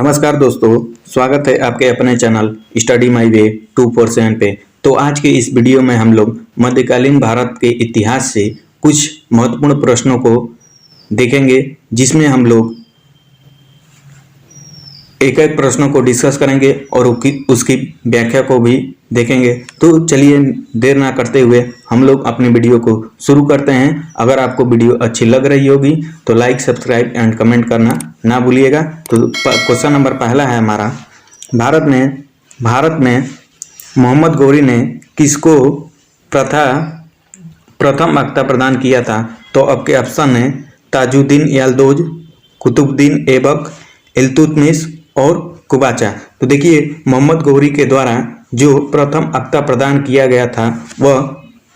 नमस्कार दोस्तों, स्वागत है आपके अपने चैनल स्टडी माई वे 247 पे। तो आज के इस वीडियो में हम लोग मध्यकालीन भारत के इतिहास से कुछ महत्वपूर्ण प्रश्नों को देखेंगे, जिसमें हम लोग एक एक प्रश्नों को डिस्कस करेंगे और उसकी व्याख्या को भी देखेंगे। तो चलिए देर ना करते हुए हम लोग अपनी वीडियो को शुरू करते हैं। अगर आपको वीडियो अच्छी लग रही होगी तो लाइक, सब्सक्राइब एंड कमेंट करना ना भूलिएगा। तो क्वेश्चन नंबर पहला है हमारा, भारत में मोहम्मद गौरी ने किसको प्रथम अख्ता प्रदान किया था? तो आपके ऑप्शन है ताजुद्दीन याल्दोज, कुतुबुद्दीन ऐबक, इल्तुतमिश और कुबाचा। तो देखिए, मोहम्मद गौरी के द्वारा जो प्रथम अख्ता प्रदान किया गया था वह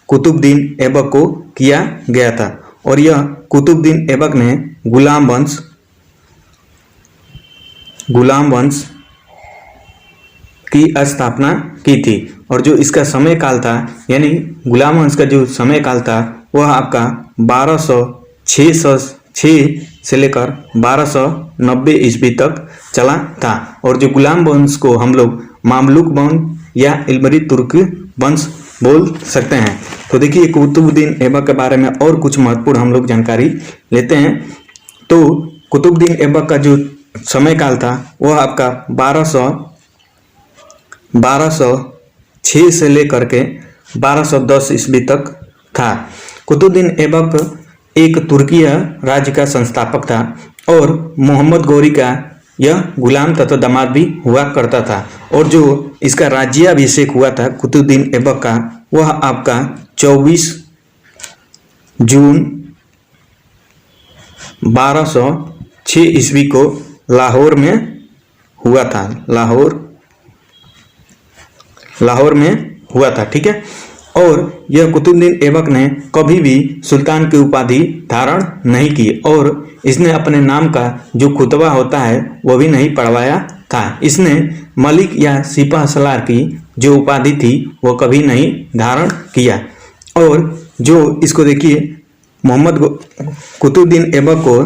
कुतुबुद्दीन ऐबक को किया गया था, और यह कुतुबुद्दीन ऐबक ने गुलाम वंश की स्थापना की थी। और जो इसका समय काल था, यानी गुलाम वंश का जो समय काल था, वह आपका 1206 से लेकर 1290 ईस्वी तक चला था। और जो गुलाम वंश को हम लोग मामलुक वंश या इल्मरी तुर्क वंश बोल सकते हैं। तो देखिए, कुतुबुद्दीन ऐबक के बारे में और कुछ महत्वपूर्ण हम लोग जानकारी लेते हैं। तो कुतुबुद्दीन ऐबक का जो समय काल था वह आपका 1206 से लेकर के 1210 ईस्वी तक था। कुतुबुद्दीन ऐबक एक तुर्कीय राज्य का संस्थापक था और मोहम्मद गौरी का यह गुलाम तथा दामाद भी हुआ करता था। और जो इसका राज्याभिषेक हुआ था कुतुबुद्दीन ऐबक का, वह आपका 24 जून 1206 ईस्वी को लाहौर में हुआ था। लाहौर में हुआ था, ठीक है। और यह कुतुबुद्दीन ऐबक ने कभी भी सुल्तान की उपाधि धारण नहीं की, और इसने अपने नाम का जो खुतबा होता है वह भी नहीं पढ़वाया था। इसने मलिक या सिपहसालार की जो उपाधि थी वह कभी नहीं धारण किया। और जो इसको देखिए, मोहम्मद कुतुबुद्दीन ऐबक को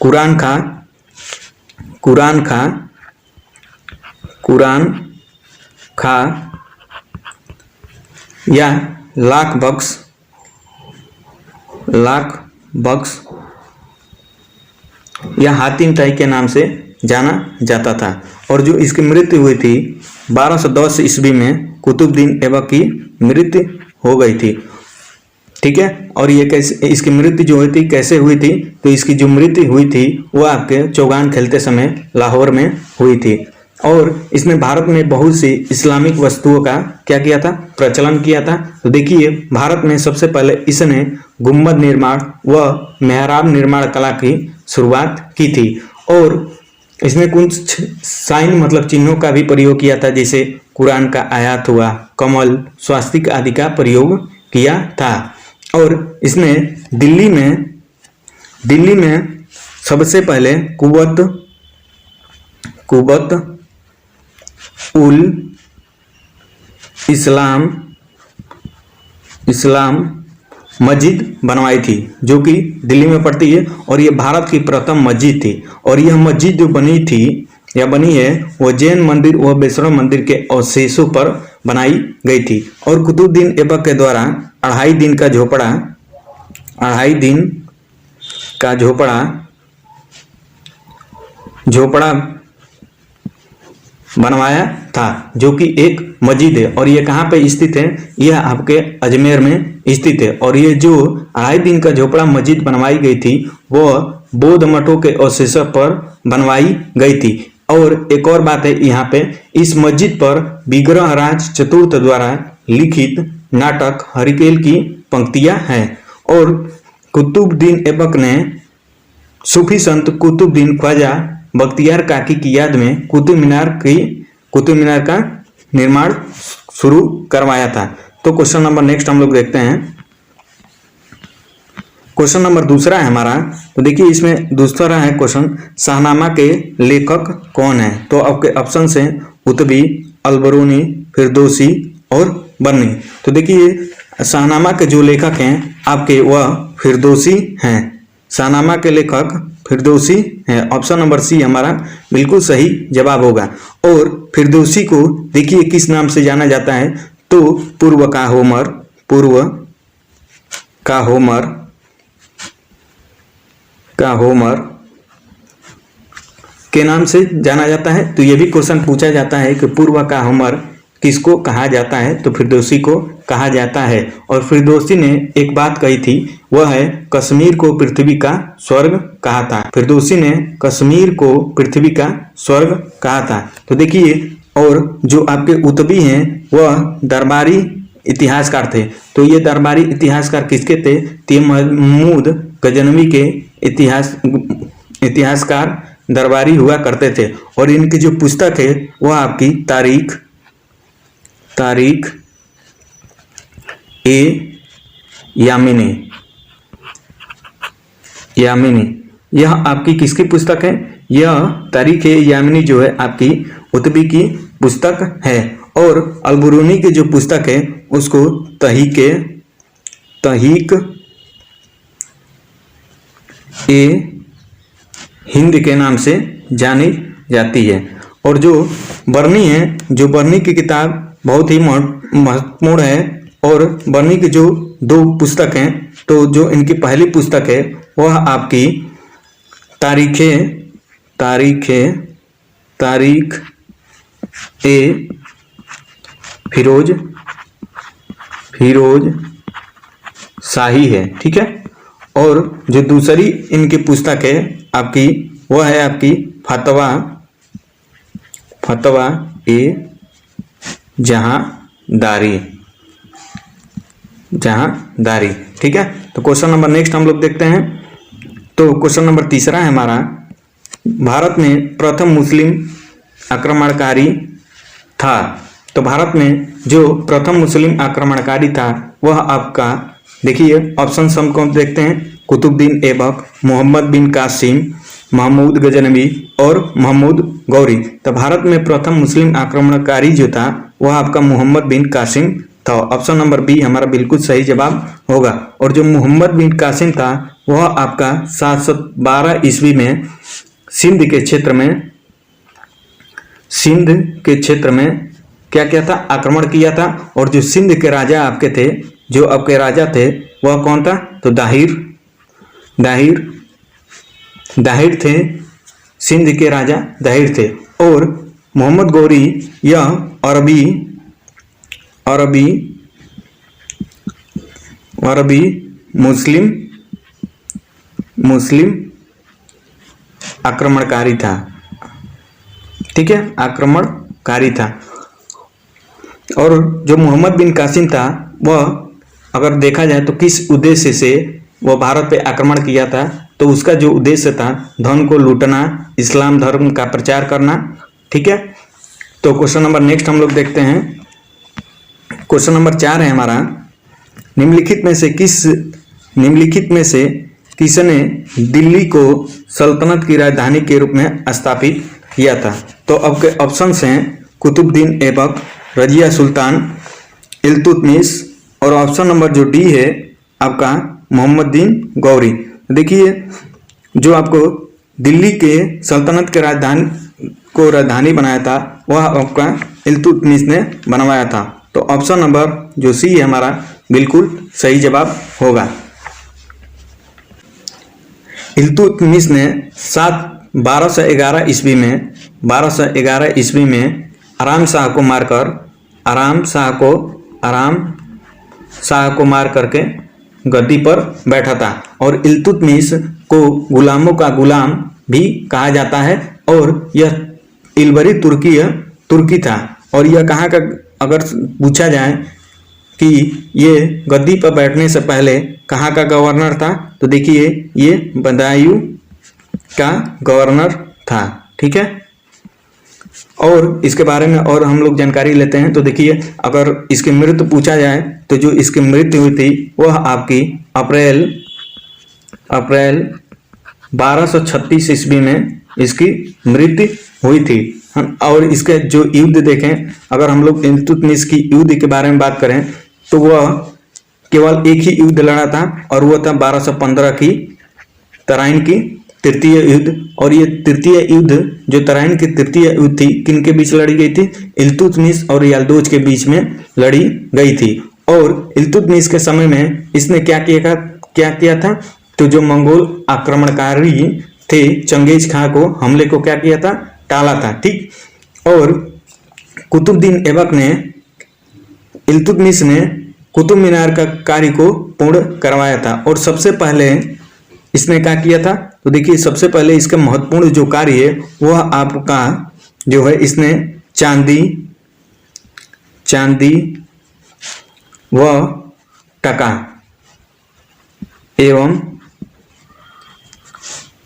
कुरान खां या लाख बख्श या हातिम ताई के नाम से जाना जाता था। और जो इसकी मृत्यु हुई थी 1210 ईस्वी में, कुतुबुद्दीन ऐबक की मृत्यु हो गई थी, ठीक है। और ये कैसे, इसकी मृत्यु जो हुई थी कैसे हुई थी? तो इसकी जो मृत्यु हुई थी वह आपके चौगान खेलते समय लाहौर में हुई थी। और इसने भारत में बहुत सी इस्लामिक वस्तुओं का क्या किया था? प्रचलन किया था। तो देखिए, भारत में सबसे पहले इसने गुम्बद निर्माण व मेहराब निर्माण कला की शुरुआत की थी। और इसने कुछ साइन मतलब चिन्हों का भी प्रयोग किया था, जैसे कुरान का आयत हुआ, कमल, स्वास्तिक आदि का प्रयोग किया था। और इसने दिल्ली में सबसे पहले कुवत उल इस्लाम मस्जिद बनवाई थी, जो कि दिल्ली में पड़ती है। और ये भारत की प्रथम मस्जिद थी। और यह मस्जिद जो बनी थी या बनी है, वो जैन मंदिर व वैष्णव मंदिर के अवशेषों पर बनाई गई थी। और कुतुबुद्दीन ऐबक के द्वारा 2.5 दिन का झोपड़ा बनवाया था, जो कि एक मस्जिद है। और ये कहाँ पे स्थित है? यह आपके अजमेर में स्थित है। और ये जो 2.5 दिन का झोपड़ा मस्जिद बनवाई गई थी वह बौद्ध मठों के अवशेषों पर बनवाई गई थी। और एक और बात है, यहाँ पे इस मस्जिद पर विग्रहराज चतुर्थ द्वारा लिखित नाटक हरिकेल की पंक्तियां हैं। और कुतुबुद्दीन ऐबक ने सूफी संत कुतुबुद्दीन ख्वाजा बख्तियार काकी की याद में कुतुब मीनार का निर्माण शुरू करवाया था। तो क्वेश्चन नंबर नेक्स्ट हम लोग देखते हैं। क्वेश्चन नंबर दूसरा है हमारा। तो देखिए, इसमें दूसरा है क्वेश्चन, शाहनामा के लेखक कौन है? तो आपके ऑप्शन है उतबी, अलबरूनी, फिरदौसी और बन्नी। तो देखिए, शाहनामा के जो लेखक हैं आपके वह फिरदौसी हैं। शाहनामा के लेखक फिरदौसी है। ऑप्शन नंबर सी हमारा बिल्कुल सही जवाब होगा। और फिरदौसी को देखिए किस नाम से जाना जाता है, तो पूर्व का होमर, पूर्व का होमर, का होमर के नाम से जाना जाता है। तो ये भी क्वेश्चन पूछा जाता है कि पूर्व का होमर किसको कहा जाता है, तो फिरदौसी को कहा जाता है। और फिरदौसी ने एक बात कही थी, वह है कश्मीर को पृथ्वी का स्वर्ग कहा था। फिरदौसी ने कश्मीर को पृथ्वी का स्वर्ग कहा था। तो देखिए, और जो आपके उतबी हैं वह दरबारी इतिहासकार थे। तो ये दरबारी इतिहासकार किसके थे, महमूद गजनवी के इतिहासकार दरबारी हुआ करते थे। और इनकी जो पुस्तक है वह आपकी तारीख ए यामिनी, यह आपकी किसकी पुस्तक है, यह तारीख ए यामिनी जो है आपकी उतबी की पुस्तक है। और अलबरूनी की जो पुस्तक है उसको तहीक ए हिंद के नाम से जानी जाती है। और जो बर्नी है, जो बर्नी की किताब बहुत ही महत्वपूर्ण है। और बर्नी की जो दो पुस्तक हैं, तो जो इनकी पहली पुस्तक है वह आपकी तारीख ए फिरोज शाही है, ठीक है। और जो दूसरी इनकी पुस्तक है आपकी, वह है आपकी फतवा ए जहांदारी, ठीक है। तो क्वेश्चन नंबर नेक्स्ट हम लोग देखते हैं। तो क्वेश्चन नंबर तीसरा है हमारा, भारत में प्रथम मुस्लिम आक्रमणकारी था। तो भारत में जो प्रथम मुस्लिम आक्रमणकारी था वह आपका, देखिए ऑप्शन हम कौन देखते हैं, कुतुबुद्दीन ऐबक, मोहम्मद बिन कासिम, महमूद गजनवी और महमूद गौरी। तो भारत में प्रथम मुस्लिम आक्रमणकारी जो था वह आपका मोहम्मद बिन कासिम था। ऑप्शन नंबर बी हमारा बिल्कुल सही जवाब होगा। और जो मोहम्मद बिन कासिम था वह आपका 712 ईस्वी में सिंध के क्षेत्र में क्या किया था, आक्रमण किया था। और जो सिंध के राजा आपके थे, जो आपके राजा थे वह कौन था, तो दाहिर थे, सिंध के राजा दाहिर थे। और मोहम्मद गौरी यह अरबी मुस्लिम आक्रमणकारी था, ठीक है, आक्रमणकारी था। और जो मोहम्मद बिन कासिम था वह अगर देखा जाए तो किस उद्देश्य से वह भारत पे आक्रमण किया था, तो उसका जो उद्देश्य था धन को लूटना, इस्लाम धर्म का प्रचार करना, ठीक है। तो क्वेश्चन नंबर नेक्स्ट हम लोग देखते हैं। क्वेश्चन नंबर 4 है हमारा, निम्नलिखित में से किसने दिल्ली को सल्तनत की राजधानी के रूप में स्थापित किया था। तो आपके ऑप्शंस हैं कुतुबुद्दीन ऐबक, रजिया सुल्तान, इल्तुतमिश और ऑप्शन नंबर जो डी है आपका मोहम्मद बिन गौरी। देखिए, जो आपको दिल्ली के सल्तनत के राजधानी बनाया था वह आपका इल्तुतमिश ने बनवाया था। तो ऑप्शन नंबर जो सी है हमारा बिल्कुल सही जवाब होगा। इल्तुतमिश ने 1211 ईस्वी में आराम शाह को मार करके गद्दी पर बैठा था। और इल्तुतमिश को गुलामों का गुलाम भी कहा जाता है। और यह इलबरी तुर्की था। और यह कहाँ का, अगर पूछा जाए कि ये गद्दी पर बैठने से पहले कहाँ का गवर्नर था, तो देखिए ये बदायूं का गवर्नर था, ठीक है। और इसके बारे में और हम लोग जानकारी लेते हैं। तो देखिए, अगर इसकी मृत्यु पूछा जाए तो जो इसकी मृत्यु हुई थी वह आपकी अप्रैल 1236 ईस्वी में इसकी मृत्यु हुई थी। और इसके जो युद्ध देखें, अगर हम लोग इल्तुतमिश की युद्ध के बारे में बात करें तो वह केवल एक ही युद्ध लड़ा था और वह था 1215 की तराइन की तृतीय युद्ध। और ये तृतीय युद्ध जो तराइन की तृतीय युद्ध थी किन के बीच लड़ी गई थी? इल्तुतमिश और याल्दोज के बीच में लड़ी गई थी। और इल्तुतमिश के समय में इसने क्या किया था? तो जो मंगोल आक्रमणकारी थे चंगेज खां को हमले को क्या किया था? टाला था। ठीक। और कुतुबुद्दीन ऐबक ने इल्तुतमिश ने कुतुब मीनार का कार्य को पूर्ण करवाया था। और सबसे पहले इसने क्या किया था? तो देखिए सबसे पहले इसका महत्वपूर्ण जो कार्य है वह आपका जो है इसने चांदी व टका एवं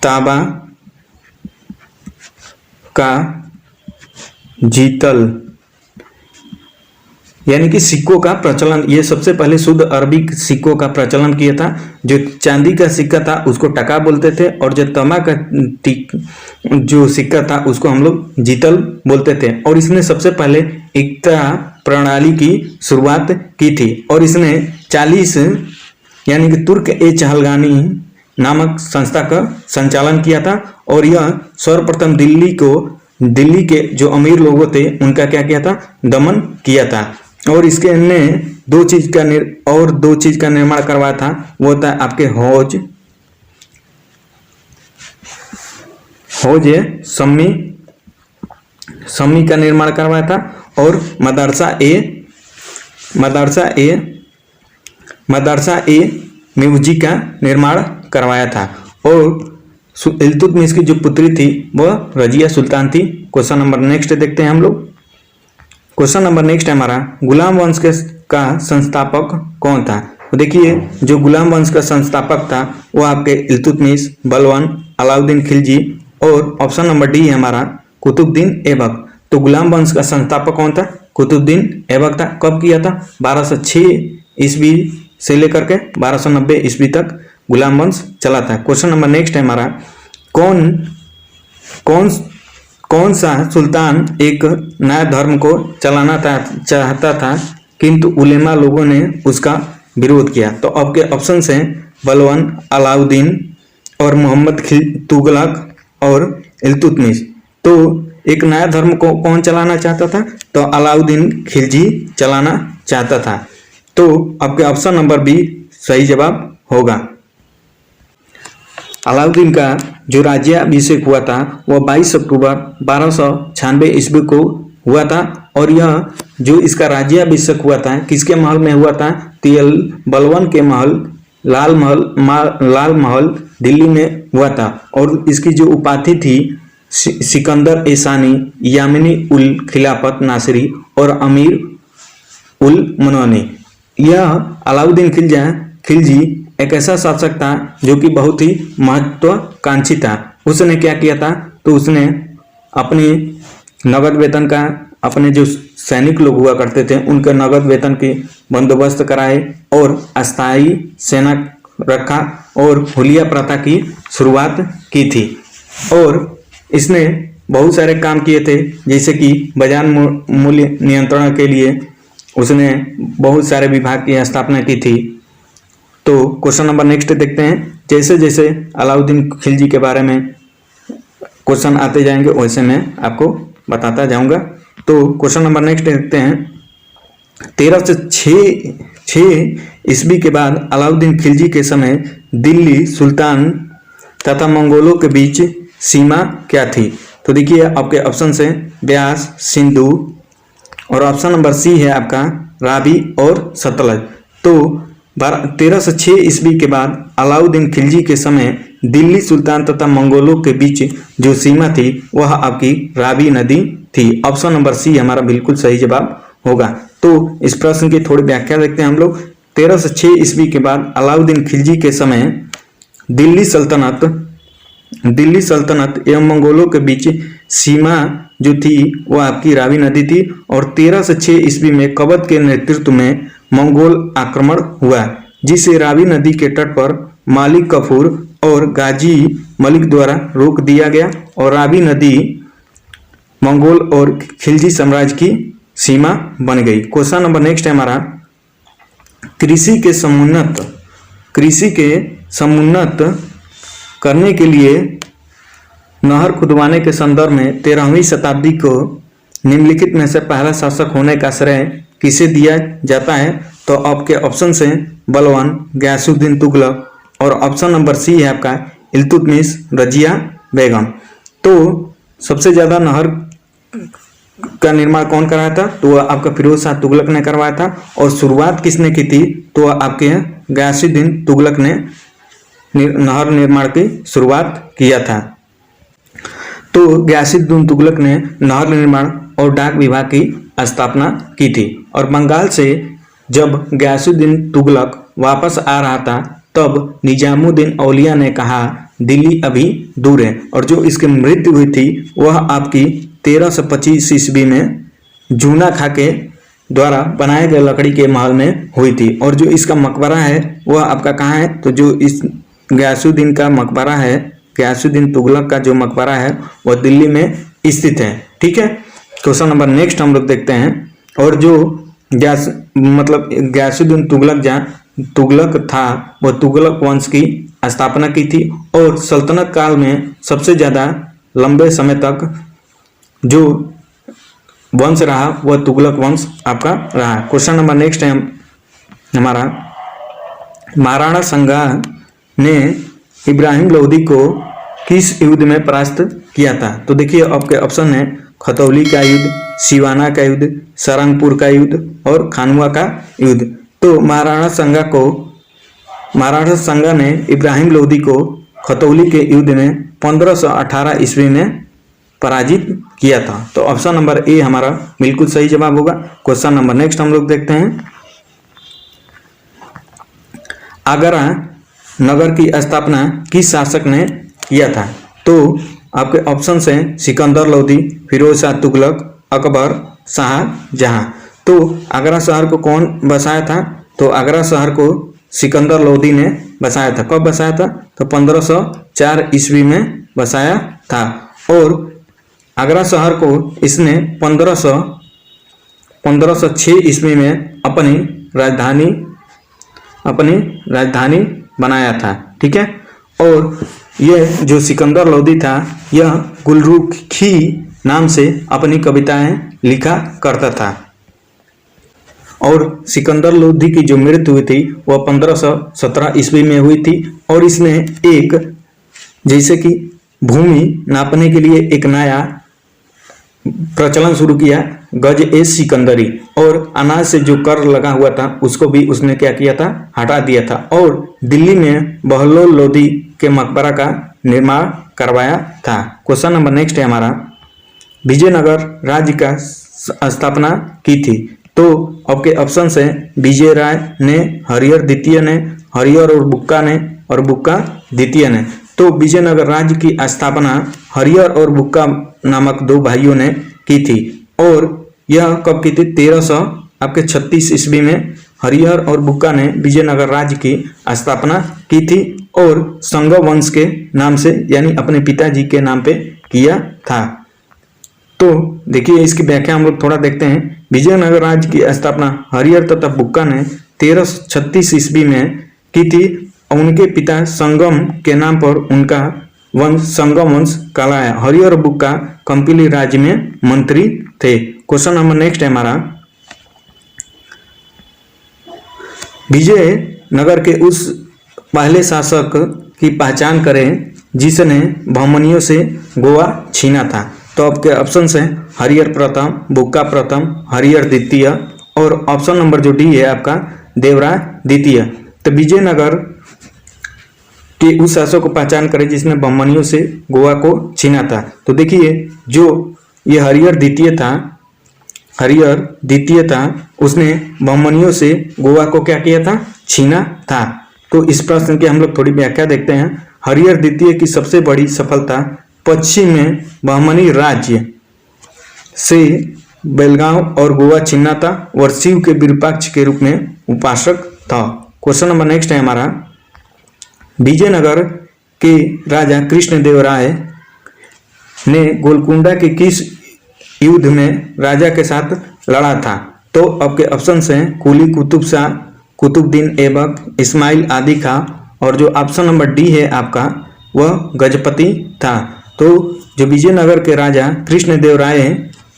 तांबा का जीतल यानी कि सिक्कों का प्रचलन, ये सबसे पहले शुद्ध अरबी सिक्कों का प्रचलन किया था। जो चांदी का सिक्का था उसको टका बोलते थे और जो तांबा का जो सिक्का था उसको हम लोग जीतल बोलते थे। और इसने सबसे पहले एकता प्रणाली की शुरुआत की थी। और इसने 40 यानी कि तुर्क ए चहलगानी नामक संस्था का संचालन किया था। और यह सर्वप्रथम दिल्ली के जो अमीर लोगों थे उनका क्या किया था? दमन किया था। और इसके ने दो चीज का निर्माण करवाया था। वो था आपके हौज सम्मी का निर्माण करवाया था। और मदरसा ए म्यूजी का निर्माण करवाया था। और इल्तुतमिश की जो पुत्री थी वह रजिया सुल्तान थी। क्वेश्चन नंबर नेक्स्ट देखते हैं हम लोग। क्वेश्चन नंबर नेक्स्ट है हमारा, गुलाम वंश का संस्थापक कौन था? तो देखिए जो गुलाम वंश का संस्थापक था वो आपके इल्तुतमिश, बलवन, अलाउद्दीन खिलजी और ऑप्शन नंबर डी है हमारा कुतुबुद्दीन ऐबक। तो गुलाम वंश का संस्थापक कौन था? कुतुबुद्दीन ऐबक था। कब किया था? 1206 ईस्वी से लेकर के 1290 ईस्वी तक गुलाम वंश चला था। क्वेश्चन नंबर नेक्स्ट है हमारा, कौन सा सुल्तान एक नया धर्म को चलाना चाहता था किंतु उलेमा लोगों ने उसका विरोध किया? तो आपके ऑप्शन हैं बलवन, अलाउद्दीन और मोहम्मद तुगलक और इल्तुतमिश। तो एक नया धर्म को कौन चलाना चाहता था? तो अलाउद्दीन खिलजी चलाना चाहता था। तो आपके ऑप्शन नंबर बी सही जवाब होगा। अलाउद्दीन का जो राज्याभिषेक हुआ था वह 22 अक्टूबर 1296 ईस्वी को हुआ था। और यह जो इसका राज्याभिषेक हुआ था किसके महल में हुआ था? तो बलवन के महल लाल महल दिल्ली में हुआ था। और इसकी जो उपाधि थी सिकंदर एसानी, यामिनी उल खिलाफत नासिरी और अमीर उल मनानी। यह अलाउद्दीन खिलजी एक ऐसा शासक था जो कि बहुत ही महत्वाकांक्षी था। उसने क्या किया था? तो उसने अपने नगद वेतन का, अपने जो सैनिक लोग हुआ करते थे उनके नगद वेतन के बंदोबस्त कराए और अस्थायी सेना रखा और हुलिया प्रथा की शुरुआत की थी। और इसने बहुत सारे काम किए थे, जैसे कि बाजार मूल्य नियंत्रण के लिए उसने बहुत सारे विभाग की स्थापना की थी। तो क्वेश्चन नंबर नेक्स्ट देखते हैं। जैसे जैसे अलाउद्दीन खिलजी के बारे में क्वेश्चन आते जाएंगे वैसे मैं आपको बताता जाऊंगा। तो क्वेश्चन नंबर नेक्स्ट देखते हैं। 1306 ईस्वी के बाद अलाउद्दीन खिलजी के समय दिल्ली सुल्तान तथा मंगोलों के बीच सीमा क्या थी? तो देखिए आपके ऑप्शन से ब्यास, सिंधु और ऑप्शन नंबर सी है आपका रावी और सतलज। तो 1306 ईस्वी के बाद अलाउद्दीन खिलजी के समय दिल्ली सुल्तान तथा मंगोलों के बीच जो सीमा थी वह आपकी रावी नदी थी। ऑप्शन नंबर सी हमारा बिल्कुल सही जवाब होगा। तो इस प्रश्न की थोड़ी व्याख्या देखते हैं हम लोग। 1306 ईस्वी के बाद अलाउद्दीन खिलजी के समय दिल्ली सल्तनत एवं मंगोलों के बीच सीमा जो थी वह आपकी रावी नदी थी। और 1306 ईस्वी में कबत के नेतृत्व में मंगोल आक्रमण हुआ, जिसे रावी नदी के तट पर मालिक कफूर और गाजी मलिक द्वारा रोक दिया गया और रावी नदी मंगोल और खिलजी साम्राज्य की सीमा बन गई। क्वेश्चन नंबर नेक्स्ट है हमारा, कृषि के समुन्नत करने के लिए नहर खुदवाने के संदर्भ में 13वीं शताब्दी को निम्नलिखित में से पहला शासक होने का श्रेय किसे दिया जाता है? तो आपके ऑप्शन से बलवान गयासुद्दीन तुगलक, और ऑप्शन नंबर सी है आपका इल्तुतमिश रजिया बेगम। तो सबसे ज़्यादा नहर का निर्माण कौन कराया था? तो वह आपका फिरोज शाह तुगलक ने करवाया था। और शुरुआत किसने की थी? तो आपके गयासुद्दीन तुगलक ने नहर निर्माण की शुरुआत किया था। तो गयासुद्दीन तुगलक ने नहर निर्माण और डाक विभाग की स्थापना की थी। और बंगाल से जब गयासुद्दीन तुगलक वापस आ रहा था तब निजामुद्दीन औलिया ने कहा दिल्ली अभी दूर है, और जो इसकी मृत्यु हुई थी वह आपकी 1325 ईस्वी में जूना खां के द्वारा बनाए गए लकड़ी के महल में हुई थी। और जो इसका मकबरा है वह आपका कहाँ है? तो जो इस गयासुद्दीन का मकबरा है, गयासुद्दीन तुगलक का जो मकबरा है वह दिल्ली में स्थित है। ठीक है, क्वेश्चन नंबर नेक्स्ट हम लोग देखते हैं। और जो गयासुद्दीन तुगलक था वह तुगलक वंश की स्थापना की थी, और सल्तनत काल में सबसे ज़्यादा लंबे समय तक जो वंश रहा वह तुगलक वंश आपका रहा। क्वेश्चन नंबर नेक्स्ट है हमारा, महाराणा संगा ने इब्राहिम लोदी को किस युद्ध में परास्त किया था? तो देखिए आपके ऑप्शन है खतौली का युद्ध, सिवाना का युद्ध, सारंगपुर का युद्ध और खानवा का युद्ध। तो महाराणा संगा ने इब्राहिम लोदी को खतौली के युद्ध में 1518 ईस्वी में पराजित किया था। तो ऑप्शन नंबर ए हमारा बिल्कुल सही जवाब होगा। क्वेश्चन नंबर नेक्स्ट हम लोग देखते हैं, आगरा नगर की स्थापना किस शासक ने किया था? तो आपके ऑप्शन से सिकंदर लोदी, फिरोज शाह तुगलक, अकबर, शाहजहां। तो आगरा शहर को कौन बसाया था? तो आगरा शहर को सिकंदर लोदी ने बसाया था। कब बसाया था? तो 1504 ईस्वी में बसाया था। और आगरा शहर को इसने 1506 ईस्वी में अपनी राजधानी बनाया था। ठीक है, और यह जो सिकंदर लोदी था यह गुलरुखी नाम से अपनी कविताएं लिखा करता था। और सिकंदर लोदी की जो मृत्यु हुई थी वह 1517 ईस्वी में हुई थी। और इसने एक जैसे कि भूमि नापने के लिए एक नया प्रचलन शुरू किया, गज ए सिकंदरी, और अनाज से जो कर लगा हुआ था उसको भी उसने क्या किया था? हटा दिया था। और दिल्ली में बहलोल लोदी के मकबरा का निर्माण करवाया था। क्वेश्चन नंबर नेक्स्ट है हमारा, विजयनगर राज्य का स्थापना की थी? तो आपके ऑप्शन है विजय राय ने, हरिहर द्वितीय ने, हरिहर और बुक्का ने, और बुक्का द्वितीय ने। तो विजयनगर राज्य की स्थापना हरिहर और बुक्का नामक दो भाइयों ने की थी। और यह कब की थी? 1336 ईस्वी में हरिहर और बुक्का ने विजयनगर राज्य की स्थापना की थी, और संग वंश के नाम से यानी अपने पिताजी के नाम पे किया था। तो देखिए इसकी व्याख्या हम लोग थोड़ा देखते हैं। विजयनगर राज्य की स्थापना हरिहर तथा बुक्का ने 1336 ईस्वी में की थी। उनके पिता संगम के नाम पर उनका वंश संगम वंश कहलाया। हरिहर और बुक्का कंपिली राज्य में मंत्री थे। क्वेश्चन नंबर नेक्स्ट है हमारा, विजयनगर के उस पहले शासक की पहचान करें जिसने बहमनियों से गोवा छीना था? तो आपके ऑप्शन है हरिहर प्रथम, बुक्का प्रथम, हरिहर द्वितीय, और ऑप्शन नंबर जो डी है आपका देवराय द्वितीय। तो विजयनगर के उस शासक को पहचान करें जिसने बहमनियों से गोवा को छीना था। तो देखिए जो ये हरिहर द्वितीय था उसने बहमनियों से गोवा को क्या किया था? छीना था। तो इस प्रश्न की हम लोग थोड़ी व्याख्या देखते हैं। हरिहर द्वितीय की सबसे बड़ी सफलता पश्चिम में बहमनी राज्य से बेलगांव और गोवा छीनना था, और शिव के विरूपाक्ष के रूप में उपासक था। क्वेश्चन नंबर नेक्स्ट है हमारा, विजयनगर के राजा कृष्णदेवराय ने गोलकुंडा के किस युद्ध में राजा के साथ लड़ा था? तो आपके ऑप्शन हैं कुली कुतुब शाह, कुतुबुद्दीन ऐबक, इस्माइल आदि खां, और जो ऑप्शन नंबर डी है आपका वह गजपति था। तो जो विजयनगर के राजा कृष्णदेव राय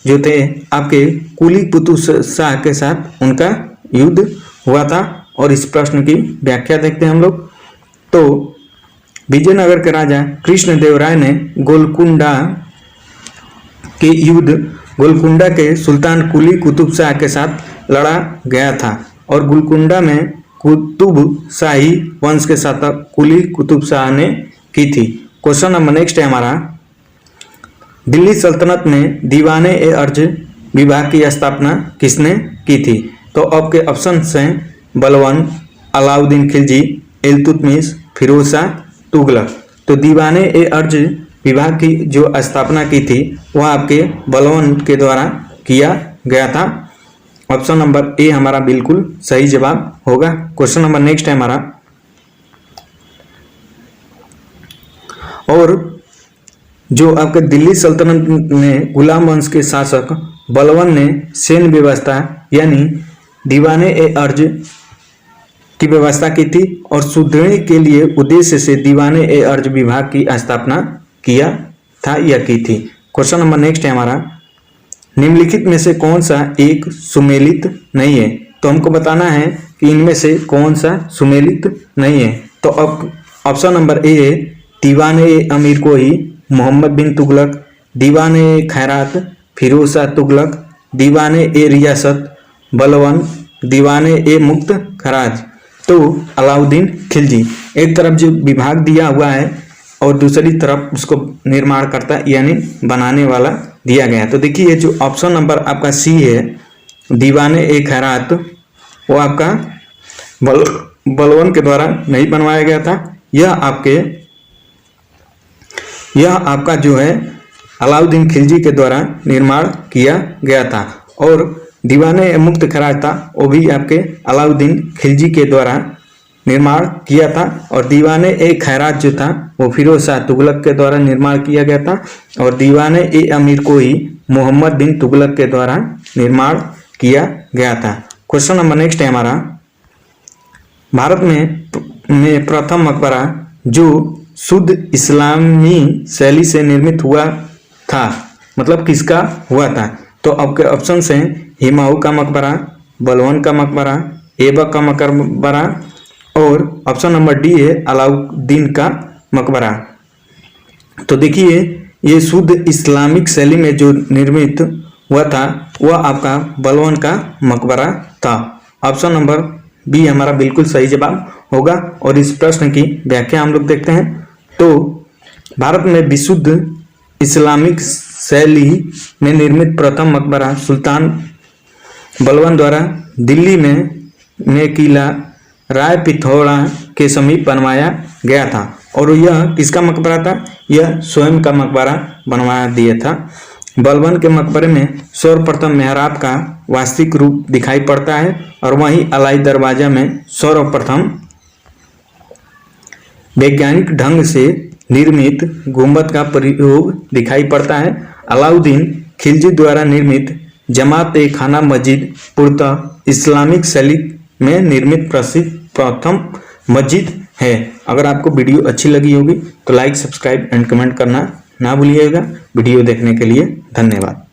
जो थे आपके कुली कुतुब शाह के साथ उनका युद्ध हुआ था। और इस प्रश्न की व्याख्या देखते हैं हम लोग। तो विजयनगर के राजा कृष्णदेव राय ने गोलकुंडा के युद्ध गोलकुंडा के सुल्तान कुली कुतुब शाह के साथ लड़ा गया था और गोलकुंडा में कुतुब शाही वंश के शासक कुली कुतुब शाह ने की थी। क्वेश्चन नंबर नेक्स्ट है हमारा, दिल्ली सल्तनत में दीवाने ए अर्ज विभाग की स्थापना किसने की थी? तो आपके ऑप्शन हैं बलवन, अलाउद्दीन खिलजी, इल्तुतमिश, फिरोज शाह तुगलक। तो दीवाने ए अर्ज विभाग की जो स्थापना की थी वह आपके बलवन के द्वारा किया गया था। ऑप्शन नंबर ए हमारा बिल्कुल सही जवाब होगा। क्वेश्चन नंबर नेक्स्ट है हमारा, और जो आपके दिल्ली सल्तनत में गुलाम वंश के शासक बलवन ने सैन्य व्यवस्था यानी दीवाने ए अर्ज की व्यवस्था की थी और सुदृढ़ के लिए उद्देश्य से दीवाने ए अर्ज विभाग की स्थापना किया था या की थी। क्वेश्चन नंबर नेक्स्ट है हमारा, निम्नलिखित में से कौन सा एक सुमेलित नहीं है? तो हमको बताना है कि इनमें से कौन सा सुमेलित नहीं है। तो अब ऑप्शन नंबर ए है दीवाने ए अमीर कोही मोहम्मद बिन तुगलक, दीवाने ए खैरात फिरोज शाह तुगलक, दीवाने ए रियासत बलवन, दीवाने ए मुक्त खराज। तो अलाउद्दीन खिलजी एक तरफ जो विभाग दिया हुआ है और दूसरी तरफ उसको निर्माण करता यानी बनाने वाला दिया गया। तो देखिए जो ऑप्शन नंबर आपका सी है दीवाने ए खैरात वो आपका बलवन के द्वारा नहीं बनवाया गया था। यह आपका जो है अलाउद्दीन खिलजी के द्वारा निर्माण किया गया था। और दीवाने ए मुक्त खराज था वो भी आपके अलाउद्दीन खिलजी के द्वारा निर्माण किया था। और दीवाने ए खैरात जो था वो फिरोज शाह तुगलक के द्वारा निर्माण किया गया था। और दीवाने ए अमीर कोही मोहम्मद बिन तुगलक के द्वारा निर्माण किया गया था। क्वेश्चन नंबर नेक्स्ट है हमारा, भारत में प्रथम मकबरा जो शुद्ध इस्लामी शैली से निर्मित हुआ था मतलब किसका हुआ था? तो आपके ऑप्शन हैं हुमायूं का मकबरा, बलवन का मकबरा, ऐबक का मकबरा और ऑप्शन नंबर डी है अलाउद्दीन का मकबरा। तो देखिए ये शुद्ध इस्लामिक शैली में जो निर्मित हुआ था वह आपका बलवन का मकबरा था। ऑप्शन नंबर बी हमारा बिल्कुल सही जवाब होगा। और इस प्रश्न की व्याख्या हम लोग देखते हैं। तो भारत में विशुद्ध इस्लामिक शैली में निर्मित प्रथम मकबरा सुल्तान बलवन द्वारा दिल्ली में किला राय पिथौरा के समीप बनवाया गया था। और यह किसका मकबरा था? यह स्वयं का मकबरा बनवा दिया था। बलवन के मकबरे में सर्वप्रथम मेहराब का वास्तविक रूप दिखाई पड़ता है और वहीं अलाई दरवाजा में सर्वप्रथम वैज्ञानिक ढंग से निर्मित गुंबद का प्रयोग दिखाई पड़ता है। अलाउद्दीन खिलजी द्वारा निर्मित जमात ए खाना मस्जिद पूर्णतः इस्लामिक शैली में निर्मित प्रसिद्ध प्रथम मस्जिद है। अगर आपको वीडियो अच्छी लगी होगी तो लाइक, सब्सक्राइब एंड कमेंट करना ना भूलिएगा। वीडियो देखने के लिए धन्यवाद।